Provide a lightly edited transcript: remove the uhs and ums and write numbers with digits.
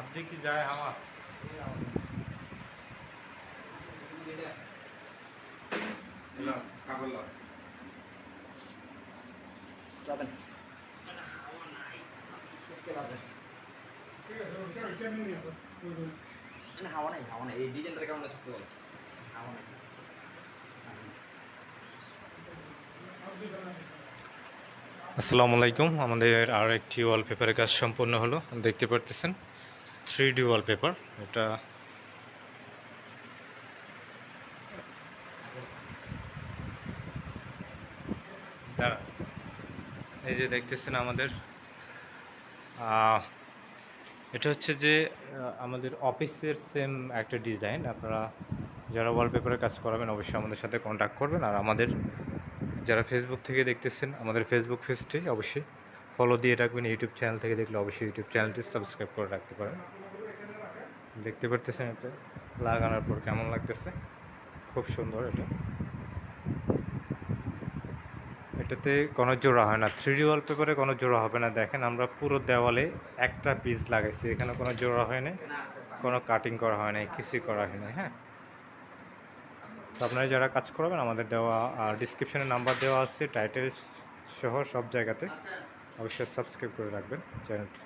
আপনি কি যায় আমার যাবেন হাওয়া নাই এই ডিজাইনটা কেমন আছে হাওয়া নাই আসসালামু আলাইকুম। আমাদের আর একটি ওয়ালপেপারের কাজ সম্পূর্ণ হলো, দেখতে পারতেছেন 3D ওয়ালপেপার। এটা দাঁড়া, এই যে দেখতেছেন আমাদের এটা হচ্ছে যে আমাদের অফিসের সেম একটা ডিজাইন। আপনারা যারা ওয়ালপেপারের কাজ করাবেন অবশ্যই আমাদের সাথে কন্ট্যাক্ট করবেন। আর আমাদের যারা ফেসবুক থেকে দেখতেছেন আমাদের ফেসবুক পেজটি অবশ্যই ফলো দিয়ে রাখবেন। ইউটিউব চ্যানেল থেকে দেখলে অবশ্যই ইউটিউব চ্যানেলটি সাবস্ক্রাইব করে রাখতে পারেন। দেখতে পারতেছেন এটা লাগানোর পর কেমন লাগতেছে, খুব সুন্দর। এটাতে কোনো জোড়া হয় না, 3D ওয়ালপেপারে কোনো জোড়া হবে না। দেখেন আমরা পুরো দেওয়ালে একটা পিস লাগাইছি, এখানে কোনো জোড়া হয় না, কোনো কাটিং করা হয় নাই, কিছুই করা হয় নাই। হ্যাঁ, তো আপনারা যারা কাজ করবেন আমাদের দেওয়া ডিসক্রিপশনে নাম্বার দেওয়া আছে, টাইটেল সহ সব জায়গাতে অবশ্যই সাবস্ক্রাইব করে রাখবেন চ্যানেলটি।